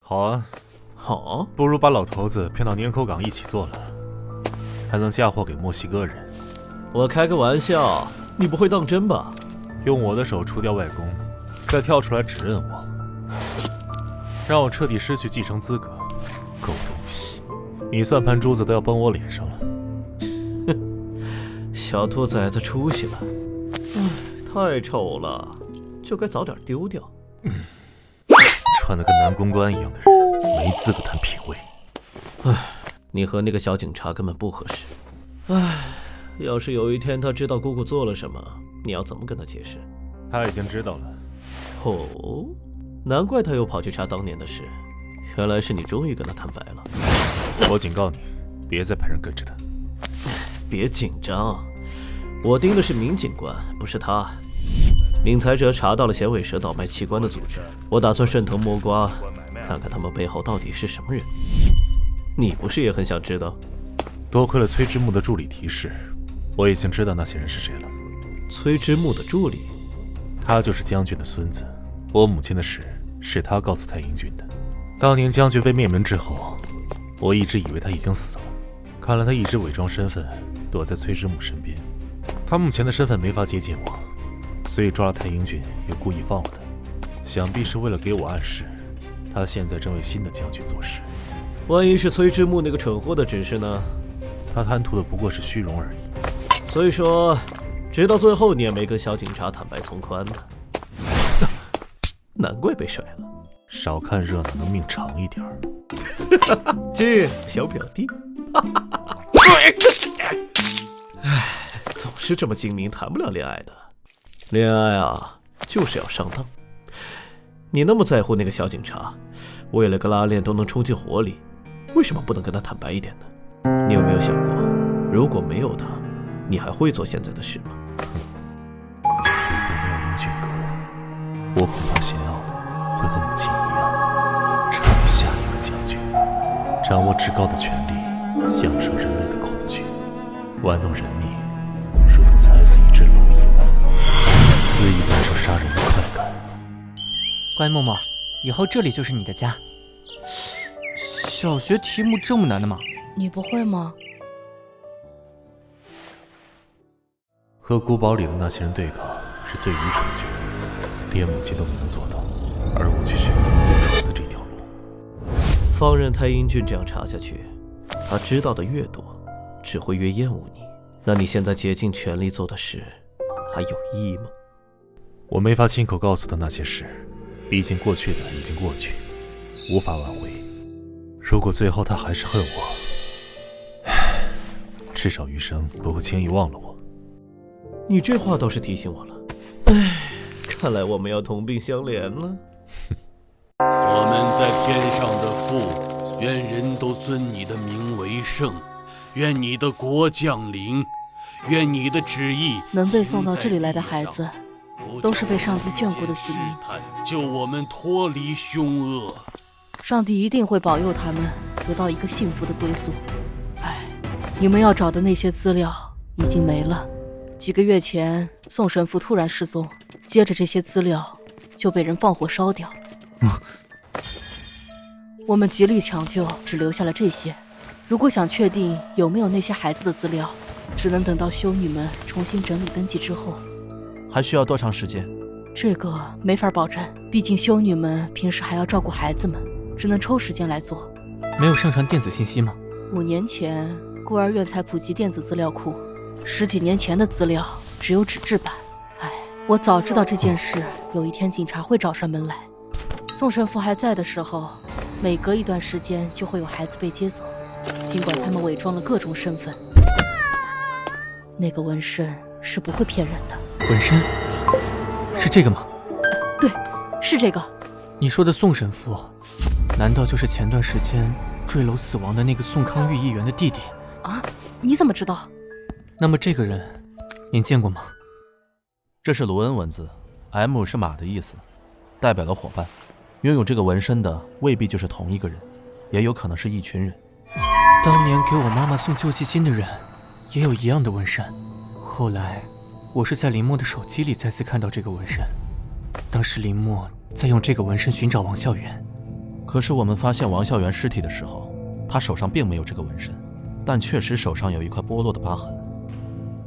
好啊，好，不如把老头子骗到年口港一起做了，还能嫁祸给墨西哥人。我开个玩笑，你不会当真吧？用我的手除掉外公，再跳出来指认我，让我彻底失去继承资格，狗东西！你算盘珠子都要崩我脸上了。小兔崽子出息了，太丑了，就该早点丢掉。穿得跟男公关一样的人，没资格谈品味。你和那个小警察根本不合适。要是有一天他知道姑姑做了什么，你要怎么跟他解释？他已经知道了。哦，难怪他又跑去查当年的事，原来是你终于跟他坦白了。我警告你，别再派人跟着他。别紧张，我盯的是明警官，不是他。闵才哲查到了响尾蛇倒卖器官的组织，我打算顺藤摸瓜，看看他们背后到底是什么人。你不是也很想知道？多亏了崔之木的助理提示，我已经知道那些人是谁了。崔之木的助理？他就是将军的孙子。我母亲的事是他告诉太英俊的。当年将军被灭门之后，我一直以为他已经死了，看来他一直伪装身份，躲在崔之木身边。他目前的身份没法接近我，所以抓了太英俊，又故意放了他，想必是为了给我暗示，他现在正为新的将军做事。万一是崔之木那个蠢货的指示呢？他贪图的不过是虚荣而已。所以说，直到最后你也没跟小警察坦白从宽呢。难怪被甩了。少看热闹，能命长一点。这小表弟。总是这么精明，谈不了恋爱的。恋爱啊，就是要上当。你那么在乎那个小警察，为了个拉链都能冲进火里，为什么不能跟他坦白一点呢？你有没有想过，如果没有他，你还会做现在的事吗？如果没有英俊哥，我恐怕贤傲的会和母亲一样，成为下一个将军，掌握至高的权力，享受人类的恐惧，玩弄人命，如同踩死一只鹿一般，肆意感受杀人的快感。乖默默，以后这里就是你的家。小学题目这么难的吗？你不会吗？和古堡里的那些人对抗是最愚蠢的决定，连母亲都没能做到，而我却选择了最蠢的这条路。放任太英俊这样查下去，他知道的越多，只会越厌恶你。那你现在竭尽全力做的事，还有意义吗？我没法亲口告诉他那些事，毕竟过去的已经过去，无法挽回。如果最后他还是恨我，至少余生不会轻易忘了我。你这话倒是提醒我了。看来我们要同病相怜了。我们在天上的父，愿人都尊你的名为圣，愿你的国降临，愿你的旨意。能被送到这里来的孩子，都是被上帝眷顾的子民，救我们脱离凶恶。上帝一定会保佑他们得到一个幸福的归宿。你们要找的那些资料已经没了。几个月前，宋神父突然失踪，接着这些资料就被人放火烧掉。我们极力抢救，只留下了这些。如果想确定有没有那些孩子的资料，只能等到修女们重新整理登记之后。还需要多长时间？这个没法保证，毕竟修女们平时还要照顾孩子们，只能抽时间来做。没有上传电子信息吗？5年前，孤儿院才普及电子资料库，10几年前的资料只有纸质版。我早知道这件事有一天警察会找上门来。宋神父还在的时候，每隔一段时间就会有孩子被接走，尽管他们伪装了各种身份。那个纹身是不会骗人的。纹身？是这个吗？对，是这个。你说的宋神父，难道就是前段时间坠楼死亡的那个宋康玉议员的弟弟？啊？你怎么知道？那么这个人，您见过吗？这是卢恩文字 ，M 是马的意思，代表了伙伴。拥有这个纹身的未必就是同一个人，也有可能是一群人。当年给我妈妈送救济金的人，也有一样的纹身。后来，我是在林默的手机里再次看到这个纹身。当时林默在用这个纹身寻找王校园。可是我们发现王孝元尸体的时候，他手上并没有这个纹身，但确实手上有一块剥落的疤痕。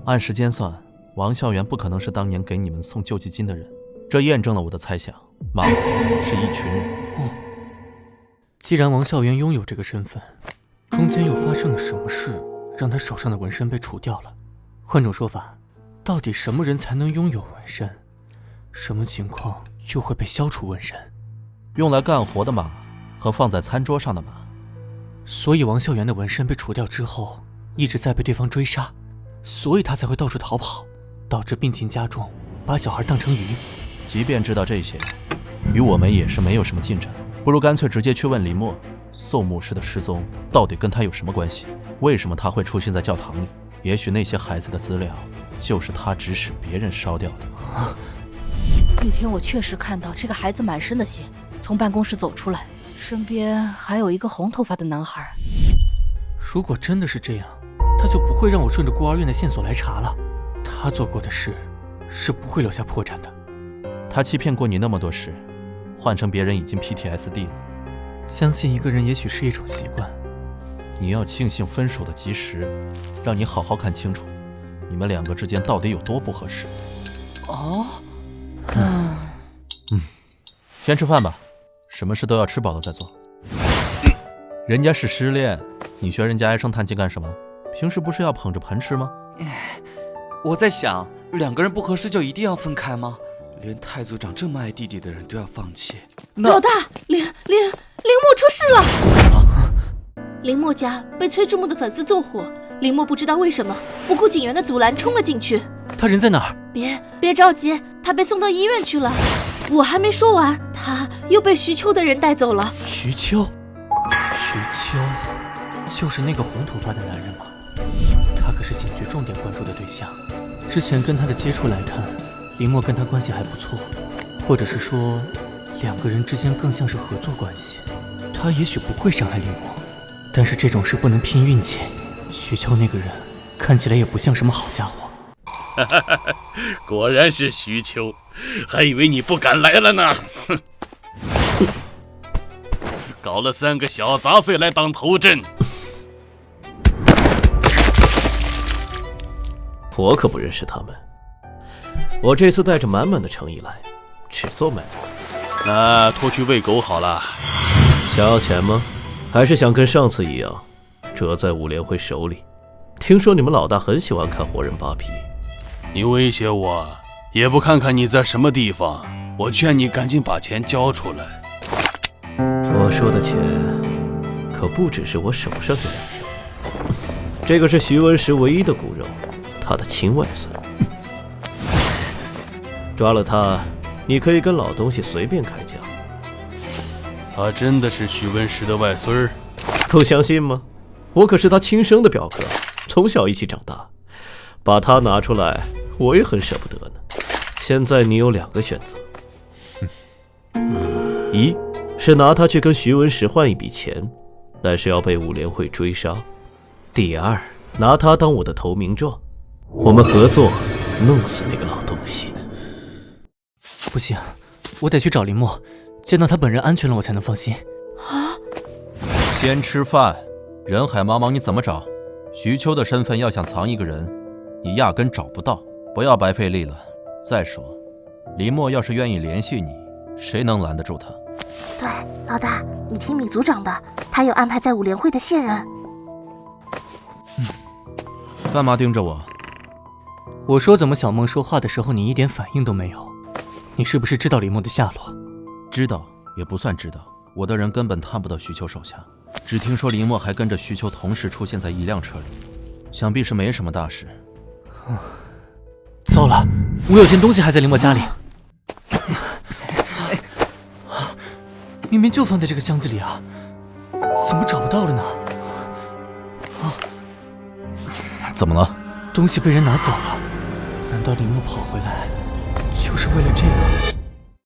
按时间算，王孝元不可能是当年给你们送救济金的人，这验证了我的猜想，马是一群人。既然王孝元拥有这个身份，中间又发生了什么事，让他手上的纹身被除掉了？换种说法，到底什么人才能拥有纹身？什么情况又会被消除纹身？用来干活的马和放在餐桌上的马。所以王孝元的纹身被除掉之后，一直在被对方追杀，所以他才会到处逃跑，导致病情加重，把小孩当成鱼。即便知道这些，与我们也是没有什么进展，不如干脆直接去问李默，宋牧师的失踪到底跟他有什么关系？为什么他会出现在教堂里？也许那些孩子的资料就是他指使别人烧掉的。那天我确实看到这个孩子满身的血，从办公室走出来，身边还有一个红头发的男孩。如果真的是这样，他就不会让我顺着孤儿院的线索来查了。他做过的事是不会留下破绽的。他欺骗过你那么多事，换成别人已经 PTSD 了。相信一个人也许是一种习惯。你要庆幸分手的及时，让你好好看清楚，你们两个之间到底有多不合适。先吃饭吧，什么事都要吃饱了再做。人家是失恋，你学人家唉声叹气干什么？平时不是要捧着盆吃吗？我在想，两个人不合适就一定要分开吗？连太组长这么爱弟弟的人都要放弃，老大，林默出事了！林默家被崔之木的粉丝纵火，林默不知道为什么不顾警员的阻拦冲了进去。他人在哪儿？别着急，他被送到医院去了。我还没说完，他又被徐秋的人带走了。徐秋就是那个红头发的男人吗？他可是警局重点关注的对象。之前跟他的接触来看，林默跟他关系还不错，或者是说两个人之间更像是合作关系。他也许不会伤害林默，但是这种事不能拼运气。徐秋那个人看起来也不像什么好家伙。果然是徐秋，还以为你不敢来了呢。搞了3个小杂碎来当头阵。我可不认识他们，我这次带着满满的诚意来，只做买卖。那拖去喂狗好了。想要钱吗？还是想跟上次一样，折在武联会手里？听说你们老大很喜欢看活人扒皮。你威胁我，也不看看你在什么地方。我劝你赶紧把钱交出来。我说的钱，可不只是我手上这2箱。这个是徐文石唯一的骨肉，他的亲外孙。抓了他，你可以跟老东西随便开价。他真的是徐文石的外孙儿？不相信吗？我可是他亲生的表哥，从小一起长大。把他拿出来，我也很舍不得呢。现在你有2个选择，一是拿他去跟徐文石换一笔钱，但是要被武联会追杀；第二，拿他当我的投名状，我们合作弄死那个老东西。不行，我得去找林默，见到他本人安全了我才能放心。先吃饭，人海茫茫你怎么找？徐秋的身份要想藏一个人，你压根找不到，不要白费力了。再说，林默要是愿意联系你，谁能拦得住他？对，老大，你听米组长的，他有安排在武联会的线人。干嘛盯着我？我说怎么小梦说话的时候你一点反应都没有？你是不是知道林默的下落？知道也不算知道，我的人根本探不到徐秋手下，只听说林默还跟着徐秋同时出现在一辆车里，想必是没什么大事。糟了，我有件东西还在林默家里。明明就放在这个箱子里啊，怎么找不到了呢？怎么了？东西被人拿走了。难道林默跑回来就是为了这个？